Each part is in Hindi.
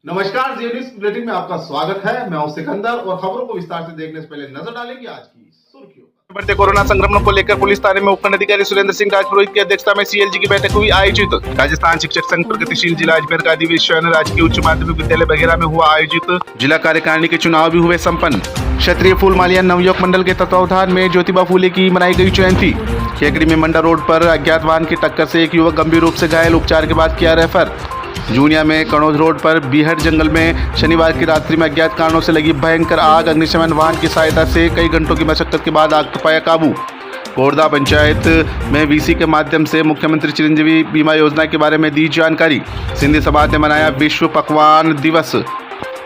नमस्कार, जी न्यूज़ बुलेटिन में आपका स्वागत है। मैं हूं सिकंदर और खबरों को विस्तार से देखने से पहले नजर डालेंगे आज की सुर्खियों पर। बढ़ते कोरोना संक्रमण को लेकर पुलिस थाने में उपखंड अधिकारी सुरेंद्र सिंह राजपुरोहित की अध्यक्षता में सीएलजी की बैठक हुई आयोजित। राजस्थान शिक्षक संघ प्रगतिशील जिला अजमेर का अधिवेशन राजकीय उच्च माध्यमिक विद्यालय बघेरा में हुआ आयोजित। जिला कार्यकारिणी के चुनाव भी हुए संपन्न। क्षत्रिय फूल मालिया नवयुवक मंडल के तत्वावधान में ज्योतिबा फूले की मनाई गई जयंती। केकड़ी में मंडा रोड पर अज्ञात वाहन की टक्कर से एक युवक गंभीर रूप से घायल, उपचार के बाद किया रेफर। जूनिया में कणौज रोड पर बीहड़ जंगल में शनिवार की रात्रि में अज्ञात कारणों से लगी भयंकर आग, अग्निशमन वाहन की सहायता से कई घंटों की मशक्कत के बाद आग पर पाया काबू। कोरदा पंचायत में वीसी के माध्यम से मुख्यमंत्री चिरंजीवी बीमा योजना के बारे में दी जानकारी। सिंधी समाज ने मनाया विश्व पकवान दिवस।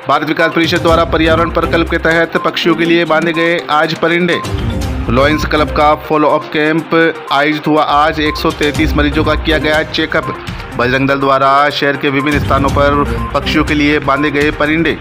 भारत विकास परिषद द्वारा पर्यावरण प्रकल्प के तहत पक्षियों के लिए बांधे गए आज परिंदे। लॉयंस क्लब का फॉलोअप कैंप आयोजित हुआ। आज 133 मरीजों का किया गया चेकअप। बजरंग दल द्वारा शहर के विभिन्न स्थानों पर पक्षियों के लिए बांधे गए परिंदे।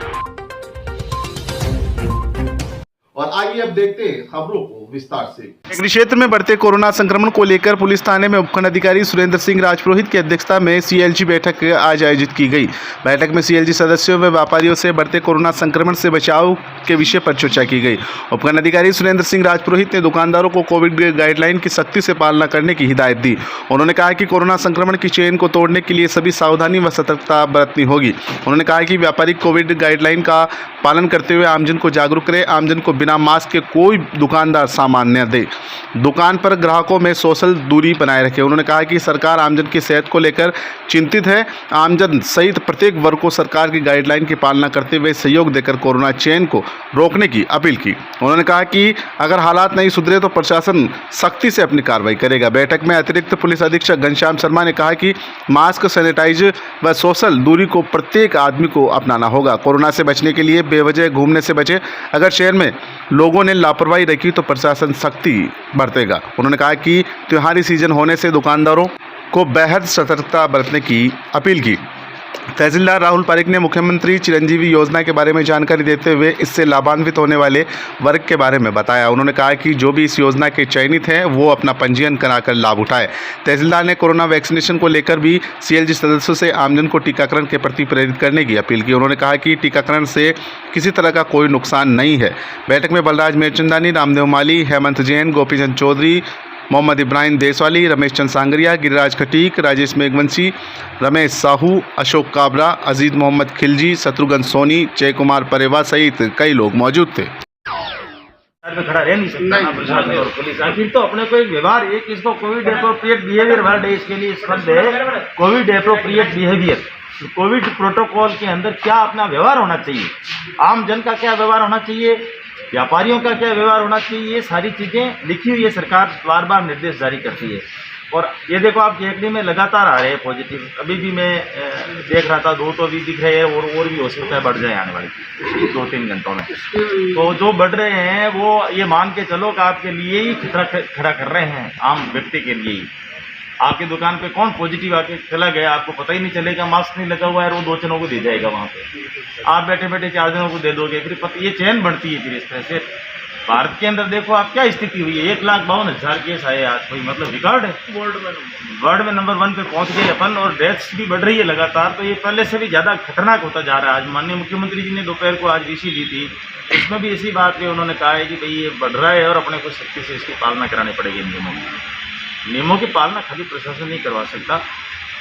और आइए अब देखते हैं खबरों को विस्तार से। केकड़ी क्षेत्र में बढ़ते कोरोना संक्रमण को लेकर पुलिस थाने में उपखंड अधिकारी सुरेंद्र सिंह राजपुरोहित की अध्यक्षता में सीएलजी बैठक आज आयोजित की गई। बैठक में सीएलजी सदस्यों व व्यापारियों से बढ़ते कोरोना संक्रमण से बचाव के विषय पर चर्चा की गई। उपखंड अधिकारी सुरेंद्र सिंह राजपुरोहित ने दुकानदारों को कोविड गाइडलाइन की सख्ती से पालना करने की हिदायत दी। उन्होंने कहा कि कोरोना संक्रमण की चेन को तोड़ने के लिए सभी सावधानी व सतर्कता बरतनी होगी। उन्होंने कहा कि व्यापारी कोविड गाइडलाइन का पालन करते हुए आमजन को जागरूक करें। आमजन को बिना मास्क के कोई दुकानदार सामान न दे। दुकान पर ग्राहकों में सोशल दूरी बनाए रखें। उन्होंने कहा कि सरकार आमजन की सेहत को लेकर चिंतित है। आमजन सहित प्रत्येक वर्ग को सरकार की गाइडलाइन की पालना करते हुए सहयोग देकर कोरोना चेन को रोकने की अपील की। उन्होंने कहा कि अगर हालात नहीं सुधरे तो प्रशासन सख्ती से अपनी कार्रवाई करेगा। बैठक में अतिरिक्त पुलिस अधीक्षक घनश्याम शर्मा ने कहा कि मास्क, सैनिटाइजर व सोशल दूरी को प्रत्येक आदमी को अपनाना होगा। कोरोना से बचने के लिए बेवजह घूमने से बचे। अगर शहर में लोगों ने लापरवाही रखी तो प्रशासन सख्ती बरतेगा। उन्होंने कहा कि त्योहारी सीजन होने से दुकानदारों को बेहद सतर्कता बरतने की अपील की। तहसीलदार राहुल पारिक ने मुख्यमंत्री चिरंजीवी योजना के बारे में जानकारी देते हुए इससे लाभान्वित होने वाले वर्ग के बारे में बताया। उन्होंने कहा कि जो भी इस योजना के चयनित हैं वो अपना पंजीयन कराकर लाभ उठाए। तहसीलदार ने कोरोना वैक्सीनेशन को लेकर भी सीएलजी सदस्यों से आमजन को टीकाकरण के प्रति प्रेरित करने की अपील की। उन्होंने कहा कि टीकाकरण से किसी तरह का कोई नुकसान नहीं है। बैठक में बलराज मेरचंदानी, रामदेव माली, हेमंत जैन, गोपीचंद चौधरी, मोहम्मद इब्राहिम देसवाली, रमेश चंद सांगरिया, गिरिराज खटीक, राजेश मेघवंशी, रमेश साहू, अशोक काबरा, अजीज मोहम्मद खिलजी, शत्रुघ्न सोनी, जय कुमार परेवा सहित कई लोग मौजूद थे। खड़ा रह नहीं सकता प्रशासन और पुलिस। आखिर तो अपने को एक व्यवहार है कि इसको कोविड एप्रोप्रिएट बिहेवियर वर्ड है, इसके लिए शब्द है Covid appropriate behaviour. Covid protocol के अंदर क्या अपना व्यवहार होना चाहिए, आम जन का क्या व्यवहार होना चाहिए, व्यापारियों का क्या व्यवहार होना चाहिए, ये सारी चीज़ें लिखी हुई है। सरकार बार बार निर्देश जारी करती है। और ये देखो आप केकड़ी में लगातार आ रहे हैं पॉजिटिव। अभी भी मैं देख रहा था 2 तो भी दिख रहे हैं और भी हो सकता है बढ़ जाए आने वाली 2-3 घंटों में। तो जो बढ़ रहे हैं वो ये मान के चलो कि आपके लिए ही खतरा खड़ा कर रहे हैं, आम व्यक्ति के लिए ही। आपकी दुकान पे कौन पॉजिटिव आके चला गया आपको पता ही नहीं चलेगा, मास्क नहीं लगा हुआ है, वो 2 जनों को दे जाएगा वहाँ पे। आप बैठे बैठे 4 जनों को दे दोगे, फिर ये चैन बढ़ती है। फिर इस तरह से भारत के अंदर देखो आप क्या स्थिति हुई है। 1,52,000 केस आए आज, कोई मतलब रिकॉर्ड है। वर्ल्ड में नंबर 1 पे पहुँच गए अपन, और डेथ्स भी बढ़ रही है लगातार। तो ये पहले से भी ज़्यादा खतरनाक होता जा रहा है। आज माननीय मुख्यमंत्री जी ने दोपहर को आज वीसी दी थी, उसमें भी इसी बात पे उन्होंने कहा है कि भाई ये बढ़ रहा है और अपने को सख्ती से इसकी पालना करानी पड़ेगी। नियमों की पालना खाली प्रशासन नहीं करवा सकता।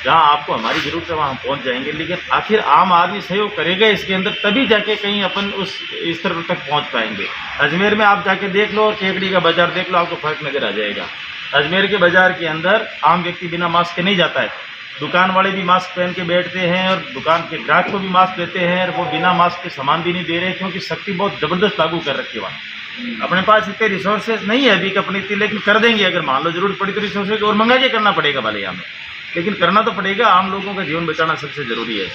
जहां आपको हमारी जरूरत है वहां हम पहुंच जाएंगे, लेकिन आखिर आम आदमी सहयोग करेगा इसके अंदर, तभी जाके कहीं अपन उस स्तर तक पहुंच पाएंगे। अजमेर में आप जाके देख लो और केकड़ी का बाजार देख लो, आपको फर्क नजर आ जाएगा। अजमेर के बाजार के अंदर आम व्यक्ति बिना मास्क के नहीं जाता है। दुकान वाले भी मास्क पहन के बैठते हैं और दुकान के ग्राहक को भी मास्क देते हैं, और वो बिना मास्क के सामान भी नहीं दे रहे, क्योंकि सख्ती बहुत ज़बरदस्त लागू कर रखी है वहाँ। अपने पास इतने रिसोर्सेज नहीं है अभी कि अपनी इतनी, लेकिन कर देंगे अगर मान लो जरूरत पड़ी तो रिसोर्सेज और मंगा के करना पड़ेगा भले हमें, लेकिन करना तो पड़ेगा। आम लोगों का जीवन बचाना सबसे जरूरी है।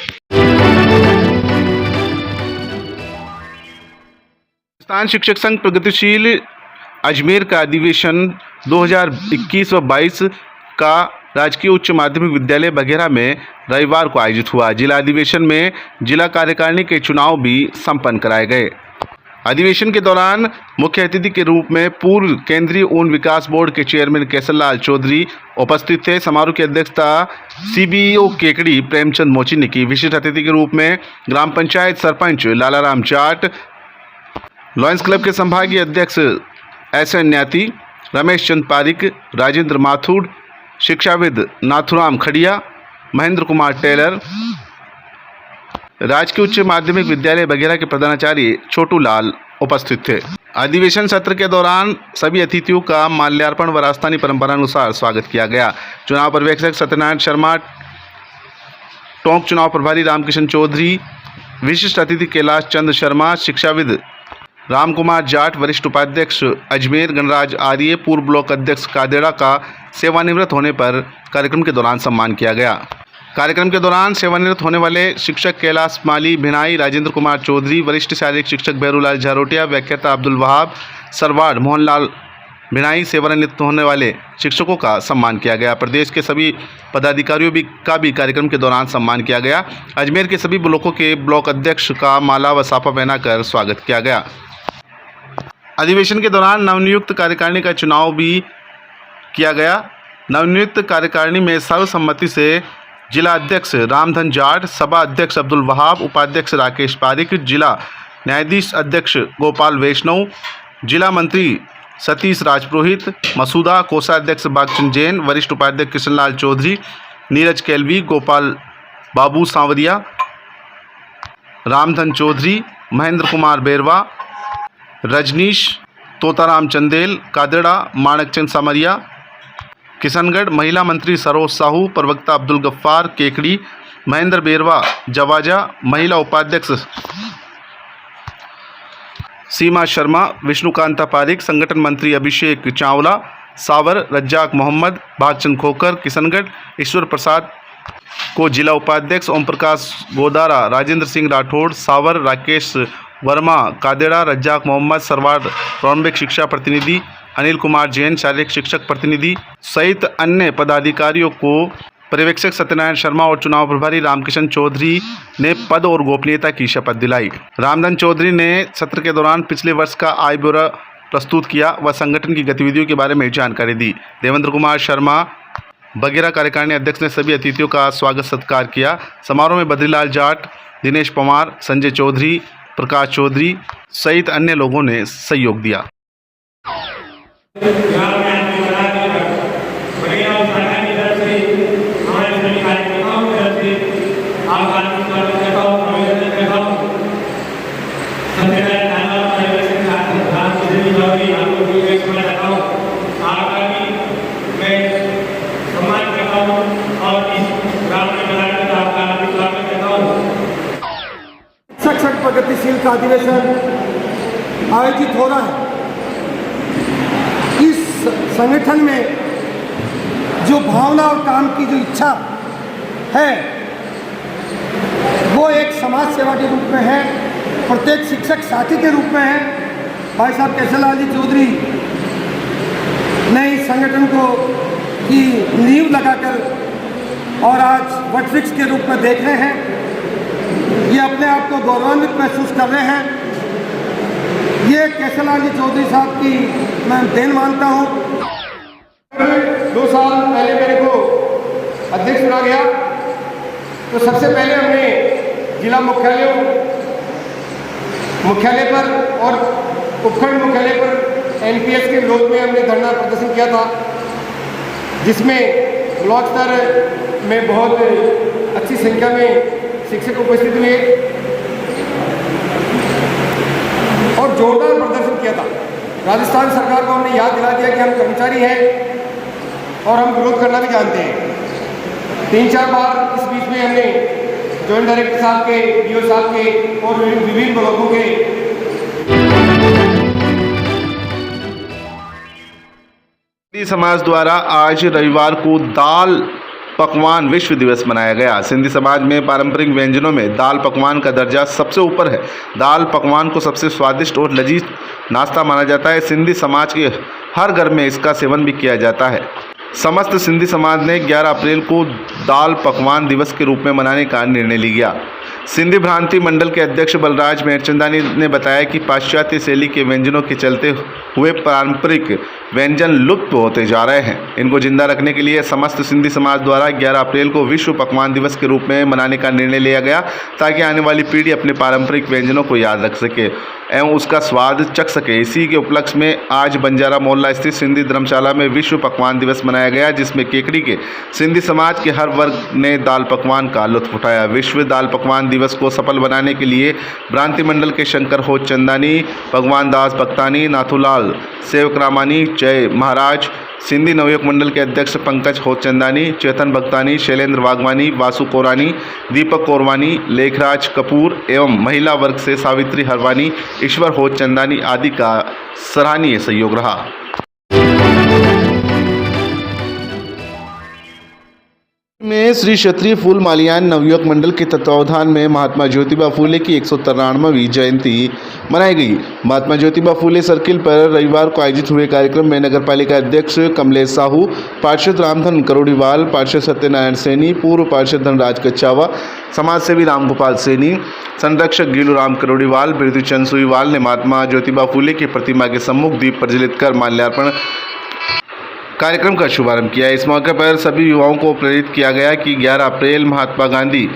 राजस्थान शिक्षक संघ प्रगतिशील अजमेर का अधिवेशन 2021 व 22 का राजकीय उच्च माध्यमिक विद्यालय बघेरा में रविवार को आयोजित हुआ। जिला अधिवेशन में जिला कार्यकारिणी के चुनाव भी संपन्न कराए गए। अधिवेशन के दौरान मुख्य अतिथि के रूप में पूर्व केंद्रीय ऊन विकास बोर्ड के चेयरमैन केसरलाल चौधरी उपस्थित थे। समारोह की अध्यक्षता सीबीओ केकड़ी प्रेमचंद मोची ने की। विशिष्ट अतिथि के रूप में ग्राम पंचायत सरपंच लालाराम जाट, लॉयंस क्लब के संभागीय अध्यक्ष एसएन न्याती, रमेश चंद पारिक, राजेंद्र माथुर, शिक्षाविद नाथुराम खड़िया, महेंद्र कुमार टेलर, राजकीय उच्च माध्यमिक विद्यालय बघेरा के प्रधानाचार्य छोटू लाल उपस्थित थे। अधिवेशन सत्र के दौरान सभी अतिथियों का माल्यार्पण व राजस्थानी परंपरानुसार स्वागत किया गया। चुनाव पर्यवेक्षक सत्यनारायण शर्मा, टोंक चुनाव प्रभारी रामकिशन चौधरी, विशिष्ट अतिथि कैलाश चंद शर्मा, शिक्षाविद रामकुमार जाट, वरिष्ठ उपाध्यक्ष अजमेर गणराज आर्य, पूर्व ब्लॉक अध्यक्ष कादेड़ा का सेवानिवृत्त होने पर कार्यक्रम के दौरान सम्मान किया गया। कार्यक्रम के दौरान सेवानिवृत्त होने वाले शिक्षक कैलाश माली भिनाई, राजेंद्र कुमार चौधरी, वरिष्ठ शारीरिक शिक्षक भैरूलाल झारोटिया, व्याख्याता अब्दुल वहाब सरवाड़, मोहनलाल भिनाई, सेवानिवृत्त होने वाले शिक्षकों का सम्मान किया गया। प्रदेश के सभी पदाधिकारियों का भी कार्यक्रम के दौरान सम्मान किया गया। अजमेर के सभी ब्लॉकों के ब्लॉक अध्यक्ष का माला व साफा पहनाकर स्वागत किया गया। अधिवेशन के दौरान नवनियुक्त कार्यकारिणी का चुनाव भी किया गया। नवनियुक्त कार्यकारिणी में सर्वसम्मति से जिला अध्यक्ष रामधन जाट, सभा अध्यक्ष अब्दुल वहाब, उपाध्यक्ष राकेश पारिक, जिला न्यायाधीश अध्यक्ष गोपाल वैष्णव, जिला मंत्री सतीश राजपुरोहित, मसूदा कोषाध्यक्ष बागचंद जैन, वरिष्ठ उपाध्यक्ष कृष्णलाल चौधरी, नीरज केलवी, गोपाल बाबू सांवरिया, रामधन चौधरी, महेंद्र कुमार बेरवा, रजनीश तोताराम चंदेल, कादेड़ा माणकचंद सामरिया, किशनगढ़ महिला मंत्री सरोज साहू, प्रवक्ता अब्दुल गफ्फार केकड़ी, महेंद्र बेरवा जवाजा, महिला उपाध्यक्ष सीमा शर्मा, विष्णुकांता पारिक, संगठन मंत्री अभिषेक चावला, सावर रज्जाक मोहम्मद, भागचंद खोकर, किशनगढ़ ईश्वर प्रसाद को जिला उपाध्यक्ष, ओम प्रकाश गोदारा, राजेंद्र सिंह राठौड़, सावर राकेश वर्मा, कादेड़ा रज्जाक मोहम्मद, सरवाड़ प्रारंभिक शिक्षा प्रतिनिधि, अनिल कुमार जैन शारीरिक शिक्षक प्रतिनिधि सहित अन्य पदाधिकारियों को पर्यवेक्षक सत्यनारायण शर्मा और चुनाव प्रभारी रामकिशन चौधरी ने पद और गोपनीयता की शपथ दिलाई। रामधन चौधरी ने सत्र के दौरान पिछले वर्ष का आय ब्यौरा प्रस्तुत किया व संगठन की गतिविधियों के बारे में जानकारी दी। देवेंद्र कुमार शर्मा बघेरा कार्यकारिणी अध्यक्ष ने सभी अतिथियों का स्वागत सत्कार किया। समारोह में बद्रीलाल जाट, दिनेश पवार, संजय चौधरी, प्रकाश चौधरी सहित अन्य लोगों ने सहयोग दिया। शिक्षक प्रगतिशील का अधिवेशन आयोजित हो रहा है। इस संगठन में जो भावना और काम की जो इच्छा है वो एक समाज सेवा के रूप में है, प्रत्येक शिक्षक साथी के रूप में है। भाई साहब केसरलाल जी चौधरी ने इस संगठन को की नींव लगाकर और आज वटवृक्ष के रूप में देख रहे हैं। ये अपने आप को गौरवान्वित महसूस कर रहे हैं। ये केसरलाल जी चौधरी साहब की मैं देन मानता हूँ। 2 साल पहले मेरे को अध्यक्ष चुना गया तो सबसे पहले हमने जिला मुख्यालय पर और उपखंड मुख्यालय पर एनपीएस के विरोध में हमने धरना प्रदर्शन किया था, जिसमें ब्लॉक स्तर में बहुत अच्छी संख्या में शिक्षक उपस्थित हुए और जोरदार प्रदर्शन किया था। राजस्थान सरकार को हमने याद दिला दिया कि हम कर्मचारी हैं और हम विरोध करना भी जानते हैं। 3-4 बार इस बीच में हमने जॉइंट डायरेक्टर साहब के, डीओ साहब के और विभिन्न ब्लॉकों के सिंधी समाज द्वारा आज रविवार को दाल पकवान विश्व दिवस मनाया गया। सिंधी समाज में पारंपरिक व्यंजनों में दाल पकवान का दर्जा सबसे ऊपर है। दाल पकवान को सबसे स्वादिष्ट और लजीज नाश्ता माना जाता है। सिंधी समाज के हर घर में इसका सेवन भी किया जाता है। समस्त सिंधी समाज ने 11 अप्रैल को दाल पकवान दिवस के रूप में मनाने का निर्णय लिया। सिंधी भ्रांति मंडल के अध्यक्ष बलराज मेरचंदानी ने बताया कि पाश्चात्य शैली के व्यंजनों के चलते हुए पारंपरिक व्यंजन लुप्त होते जा रहे हैं। इनको जिंदा रखने के लिए समस्त सिंधी समाज द्वारा 11 अप्रैल को विश्व पकवान दिवस के रूप में मनाने का निर्णय लिया गया, ताकि आने वाली पीढ़ी अपने पारंपरिक व्यंजनों को याद रख सके एवं उसका स्वाद चख सके। इसी के उपलक्ष्य में आज बंजारा मोहल्ला स्थित सिंधी धर्मशाला में विश्व पकवान दिवस मनाया गया, जिसमें केकड़ी के सिंधी समाज के हर वर्ग ने दाल पकवान का लुत्फ उठाया। विश्व दाल पकवान दिवस को सफल बनाने के लिए भ्रांति मंडल के शंकर होत चंदानी, भगवान दास भक्तानी, नाथूलाल सेवक रामानी, जय महाराज, सिंधी नवयुवक मंडल के अध्यक्ष पंकज होतचंदानी, चेतन भक्तानी, शैलेंद्र वाघवानी, वासु कोरानी, दीपक कोरवानी, लेखराज कपूर एवं महिला वर्ग से सावित्री हरवानी, ईश्वर होतचंदानी आदि का सराहनीय सहयोग रहा। में श्री क्षत्रिय फूल मालियान नवयुवक मंडल के तत्वावधान में महात्मा ज्योतिबा फूले की 193वीं जयंती मनाई गई। महात्मा ज्योतिबा फूले सर्किल पर रविवार को आयोजित हुए कार्यक्रम में नगर पालिका अध्यक्ष कमलेश साहू, पार्षद रामधन करोड़ीवाल, पार्षद सत्यनारायण सैनी, पूर्व पार्षद धनराज कच्चावा, समाजसेवी रामगोपाल सैनी, संरक्षक गीलूराम करोड़ीवाल, बिरदूचंद सुईवाल ने महात्मा ज्योतिबा फूले की प्रतिमा के सम्मुख दीप प्रज्वलित कर माल्यार्पण कार्यक्रम का शुभारंभ किया। इस मौके पर सभी युवाओं को प्रेरित किया गया कि 11 अप्रैल महात्मा गांधी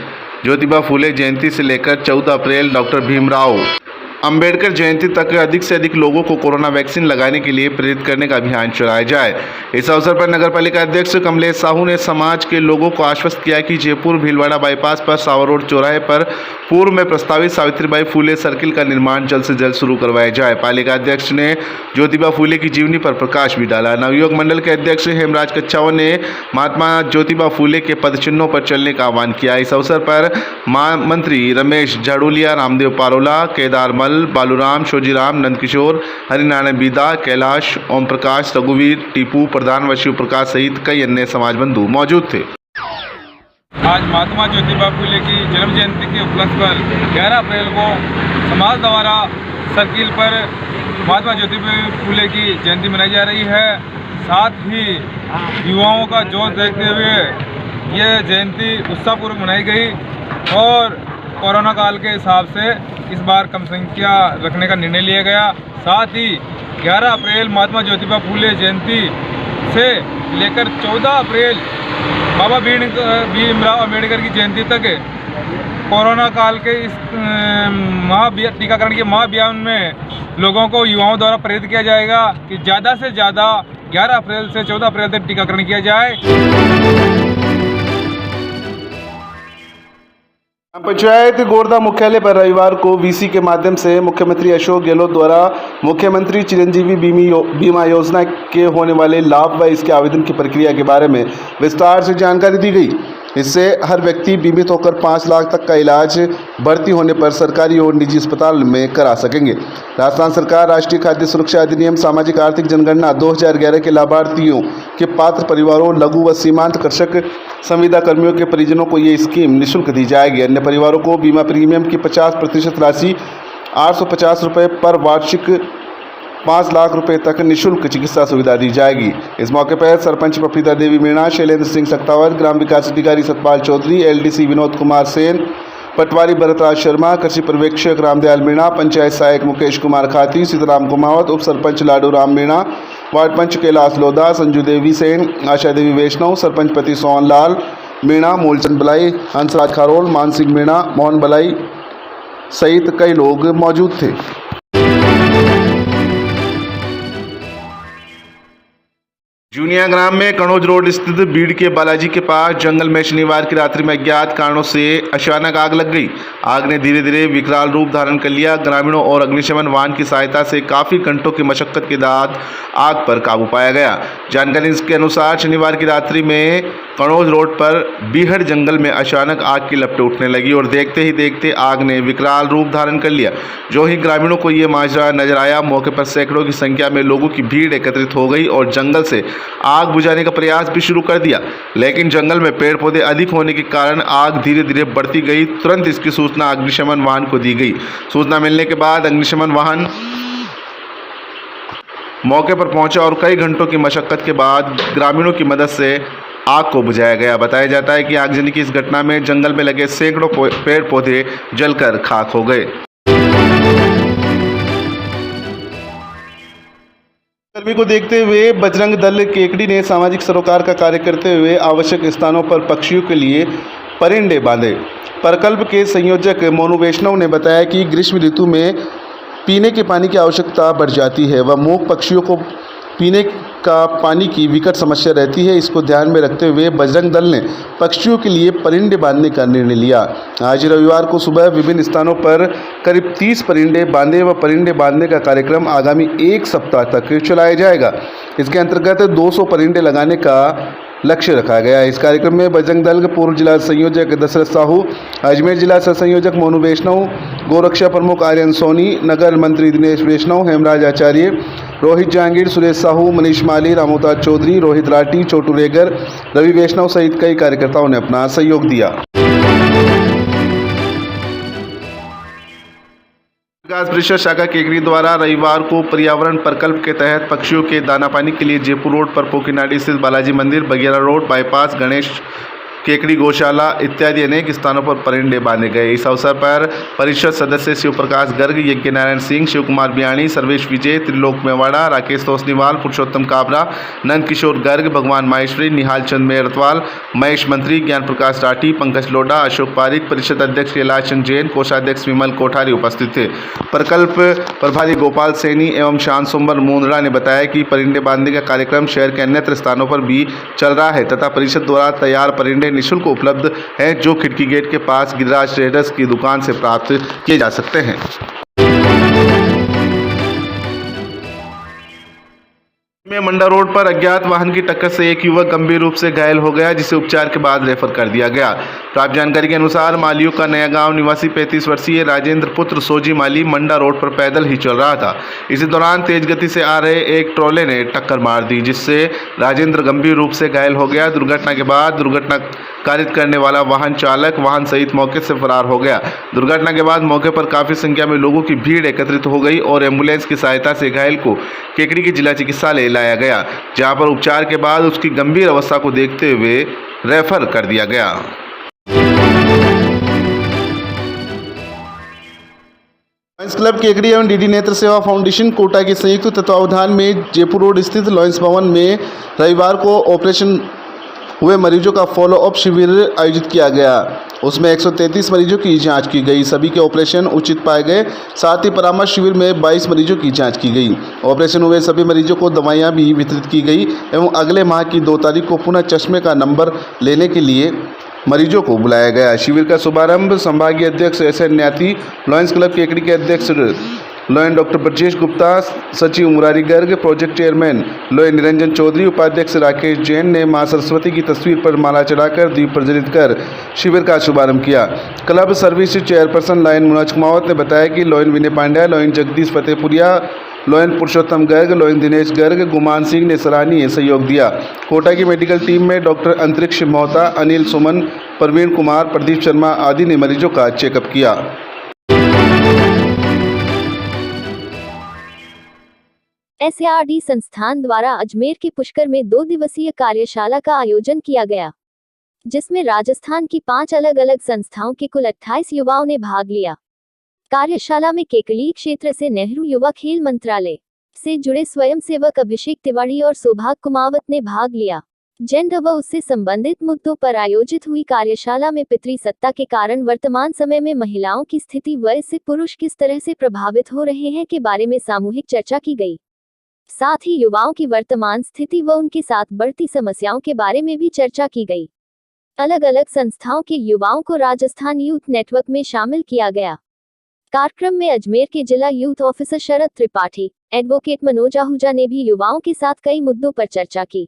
ज्योतिबा फूले जयंती से लेकर 14 अप्रैल डॉक्टर भीमराव अंबेडकर जयंती तक अधिक से अधिक लोगों को कोरोना वैक्सीन लगाने के लिए प्रेरित करने का अभियान चलाया जाए। इस अवसर पर नगर पालिका अध्यक्ष कमलेश साहू ने समाज के लोगों को आश्वस्त किया कि जयपुर भीलवाड़ा बाईपास पर सावर रोड चौराहे पर पूर्व में प्रस्तावित सावित्रीबाई फूले सर्किल का निर्माण जल्द से जल्द शुरू करवाया जाए। पालिका अध्यक्ष ने ज्योतिबा फूले की जीवनी पर प्रकाश भी डाला। नवयुवक मंडल के अध्यक्ष हेमराज कच्चावा ने महात्मा ज्योतिबा फूले के पदचिन्हों पर चलने का आह्वान किया। इस अवसर पर मंत्री रमेश झाड़ुलिया, रामदेव पारोला, केदार मल, बालूराम, शोजीराम, नंदकिशोर, हरिनारायण बीदा, कैलाश, ओम प्रकाश, रघुवीर, टीपू प्रधान व शिव प्रकाश सहित कई अन्य समाज बंधु मौजूद थे। आज महात्मा ज्योतिबा फूले की जन्म जयंती के उपलक्ष्य पर 11 अप्रैल को समाज द्वारा सर्किल पर महात्मा ज्योतिबा फूले की जयंती मनाई जा रही है। साथ ही युवाओं का जोश देखते हुए ये जयंती उत्साहपूर्वक मनाई गई और कोरोना काल के हिसाब से इस बार कम संख्या रखने का निर्णय लिया गया। साथ ही 11 अप्रैल महात्मा ज्योतिबा फूले जयंती से लेकर 14 अप्रैल बाबा भीमराव अंबेडकर की जयंती तक कोरोना काल के इस टीकाकरण के महाअभियान में लोगों को युवाओं द्वारा प्रेरित किया जाएगा कि ज़्यादा से ज़्यादा 11 अप्रैल से 14 अप्रैल तक टीकाकरण किया जाए। पंचायत गोरदा मुख्यालय पर रविवार को वीसी के माध्यम से मुख्यमंत्री अशोक गहलोत द्वारा मुख्यमंत्री चिरंजीवी बीमा योजना के होने वाले लाभ व इसके आवेदन की प्रक्रिया के बारे में विस्तार से जानकारी दी गई। इससे हर व्यक्ति बीमित होकर 5 लाख तक का इलाज भर्ती होने पर सरकारी और निजी अस्पताल में करा सकेंगे। राजस्थान सरकार राष्ट्रीय खाद्य सुरक्षा अधिनियम सामाजिक आर्थिक जनगणना 2011 के लाभार्थियों के पात्र परिवारों, लघु व सीमांत कृषक संविदा कर्मियों के परिजनों को ये स्कीम निःशुल्क दी जाएगी। अन्य परिवारों को बीमा प्रीमियम की 50% राशि 850 रुपये पर वार्षिक 5 लाख रुपए तक निःशुल्क चिकित्सा सुविधा दी जाएगी। इस मौके पर सरपंच पपीता देवी मीणा, शैलेंद्र सिंह सक्तावत, ग्राम विकास अधिकारी सतपाल चौधरी, एलडीसी विनोद कुमार सेन, पटवारी भरतराज शर्मा, कृषि पर्यवेक्षक रामदयाल मीणा, पंचायत सहायक मुकेश कुमार खाती, सीताराम कुमावत, उप सरपंच लाडू राम मीणा, वार्ड पंच कैलाश लोधा, संजू देवी सेन, आशा देवी वैष्णव, सरपंच पति सोहन लाल मीणा, मूलचंद बलाई, हंसराज खारोल, मान सिंह मीणा, मोहन बलाई सहित कई लोग मौजूद थे। जूनिया ग्राम में कनौज रोड स्थित बीड़ के बालाजी के पास जंगल में शनिवार की रात्रि में अज्ञात कारणों से अचानक आग लग गई। आग ने धीरे धीरे विकराल रूप धारण कर लिया। ग्रामीणों और अग्निशमन वाहन की सहायता से काफ़ी घंटों की मशक्कत के बाद आग पर काबू पाया गया। जानकारी के अनुसार शनिवार की रात्रि में कनौज रोड पर बीहड़ जंगल में अचानक आग की लपटें उठने लगी और देखते ही देखते आग ने विकराल रूप धारण कर लिया। जो ही ग्रामीणों को ये माजरा नजर आया, मौके पर सैकड़ों की संख्या में लोगों की भीड़ एकत्रित हो गई और जंगल से आग बुझाने का प्रयास भी शुरू कर दिया, लेकिन जंगल में पेड़ पौधे अधिक होने के कारण आग धीरे धीरे बढ़ती गई। तुरंत इसकी सूचना अग्निशमन वाहन को दी गई। सूचना मिलने के बाद अग्निशमन वाहन मौके पर पहुंचा और कई घंटों की मशक्कत के बाद ग्रामीणों की मदद से आग को बुझाया गया। बताया जाता है कि आगजनी की इस घटना में जंगल में लगे सैकड़ों पेड़ पौधे जलकर खाक हो गए। गर्मी को देखते हुए बजरंग दल केकड़ी ने सामाजिक सरोकार का कार्य करते हुए आवश्यक स्थानों पर पक्षियों के लिए परिंदे बांधे। प्रकल्प के संयोजक मोनू वैष्णव ने बताया कि ग्रीष्म ऋतु में पीने के पानी की आवश्यकता बढ़ जाती है व मूक पक्षियों को पीने का पानी की विकट समस्या रहती है। इसको ध्यान में रखते हुए बजरंग दल ने पक्षियों के लिए परिंदे बांधने का निर्णय लिया। आज रविवार को सुबह विभिन्न स्थानों पर करीब 30 परिंदे बांधे व परिंदे बांधने का कार्यक्रम आगामी 1 सप्ताह तक चलाया जाएगा। इसके अंतर्गत 200 परिंदे लगाने का लक्ष्य रखा गया है। इस कार्यक्रम में बजरंग दल के पूर्व जिला संयोजक दशरथ साहू, अजमेर जिला सह संयोजक मोनू वैष्णव, गोरक्षा प्रमुख आर्यन सोनी, नगर मंत्री दिनेश वैष्णव, हेमराज आचार्य, रोहित जहांगीर, सुरेश साहू, मनीष माली, रामोताज चौधरी, रोहित राठी, छोटू रेगर, रवि वैष्णव सहित कई कार्यकर्ताओं ने अपना सहयोग दिया। विकास परिषद शाखा केकड़ी द्वारा रविवार को पर्यावरण प्रकल्प के तहत पक्षियों के दाना पानी के लिए जयपुर रोड पर पोकीनाडी स्थित बालाजी मंदिर, बगेरा रोड, बाईपास, गणेश केकड़ी गौशाला इत्यादि अनेक स्थानों पर परिंदे बांधे गए। इस अवसर पर परिषद सदस्य शिव प्रकाश गर्ग, यज्ञ नारायण सिंह, शिव कुमार बियाणी, सर्वेश विजय, त्रिलोक मेवाड़ा, राकेश तोसनीवाल, पुरुषोत्तम काबरा, नंद किशोर गर्ग, भगवान माहेश्वरी, निहाल चंद मेहरतवाल, महेश मंत्री, ज्ञान प्रकाश राठी, पंकज लोढ़ा, अशोक पारिक, परिषद अध्यक्ष कैलाश चंद जैन, कोषाध्यक्ष विमल कोठारी उपस्थित थे। प्रकल्प प्रभारी गोपाल सैनी एवं शांत सोमवार मुंदड़ा ने बताया कि परिंदे बांधने का कार्यक्रम शहर के अन्यत्र स्थानों पर भी चल रहा है तथा परिषद द्वारा तैयार परिंदे निःशुल्क उपलब्ध है जो खिड़की गेट के पास गिरिराज ट्रेडर्स की दुकान से प्राप्त किए जा सकते हैं। में मंडा रोड पर अज्ञात वाहन की टक्कर से एक युवक गंभीर रूप से घायल हो गया जिसे उपचार के बाद रेफर कर दिया गया। प्राप्त जानकारी के अनुसार मालियों का नया गांव निवासी 35 वर्षीय राजेंद्र पुत्र सोजी माली मंडा रोड पर पैदल ही चल रहा था। इसी दौरान तेज गति से आ रहे एक ट्रोले ने टक्कर मार दी जिससे राजेंद्र गंभीर रूप से घायल हो गया। दुर्घटना के बाद दुर्घटना कारित करने वाला वाहन चालक वाहन सहित मौके से फरार हो गया। दुर्घटना के बाद मौके पर काफी संख्या में लोगों की भीड़ एकत्रित हो गई और एम्बुलेंस की सहायता से घायल को केकड़ी के जिला चिकित्सालय लाया गया जहां पर उपचार के बाद उसकी गंभीर अवस्था को देखते हुए रेफर कर दिया गया। लॉयंस क्लब केकड़ी एवं डीडी नेत्र सेवा फाउंडेशन कोटा के संयुक्त तत्वावधान में जयपुर रोड स्थित लॉयंस भवन में रविवार को ऑपरेशन हुए मरीजों का फॉलोअप शिविर आयोजित किया गया। उसमें 133 मरीजों की जांच की गई। सभी के ऑपरेशन उचित पाए गए। साथ ही परामर्श शिविर में 22 मरीजों की जांच की गई। ऑपरेशन हुए सभी मरीजों को दवाइयां भी वितरित की गई एवं अगले माह की 2 तारीख को पुनः चश्मे का नंबर लेने के लिए मरीजों को बुलाया गया। शिविर का शुभारंभ संभागीय अध्यक्ष SN Nyati, Lions Club Kekri के अध्यक्ष लॉयन डॉक्टर ब्रजेश गुप्ता, सचिव Murari Garg, project chairman Lion Niranjan Chaudhary, उपाध्यक्ष राकेश जैन ने मां सरस्वती की तस्वीर पर माला चढ़ाकर दीप प्रज्वलित कर शिविर का शुभारंभ किया। Club service chairperson lion Manoj Kumawat ने बताया कि लॉयन विनय पांड्या, लॉयन जगदीश फतेहपुरिया, लॉयन पुरुषोत्तम गर्ग, लॉयन दिनेश गर्ग, गुमान सिंह ने सराहनीय सहयोग दिया। कोटा की मेडिकल टीम में डॉक्टर अंतरिक्ष मोहता, अनिल सुमन, प्रवीण कुमार, प्रदीप शर्मा आदि ने मरीजों का चेकअप किया। SARD संस्थान द्वारा अजमेर के पुष्कर में 2 दिवसीय कार्यशाला का आयोजन किया गया, जिसमें राजस्थान की 5 अलग अलग संस्थाओं के कुल 28 युवाओं ने भाग लिया। कार्यशाला में केकड़ी क्षेत्र से नेहरू युवा खेल मंत्रालय से जुड़े स्वयंसेवक अभिषेक तिवारी और सौभाग्य कुमावत ने भाग लिया। जेंडर व उससे संबंधित मुद्दों पर आयोजित हुई कार्यशाला में पितृसत्ता के कारण वर्तमान समय में महिलाओं की स्थिति व इससे पुरुष किस तरह से प्रभावित हो रहे हैं के बारे में सामूहिक चर्चा की गई। साथ ही युवाओं की वर्तमान स्थिति व उनके साथ बढ़ती समस्याओं के बारे में भी चर्चा की गई। अलग अलग संस्थाओं के युवाओं को राजस्थान यूथ नेटवर्क में शामिल किया गया। कार्यक्रम में अजमेर के जिला यूथ ऑफिसर शरद त्रिपाठी, एडवोकेट मनोज आहूजा ने भी युवाओं के साथ कई मुद्दों पर चर्चा की।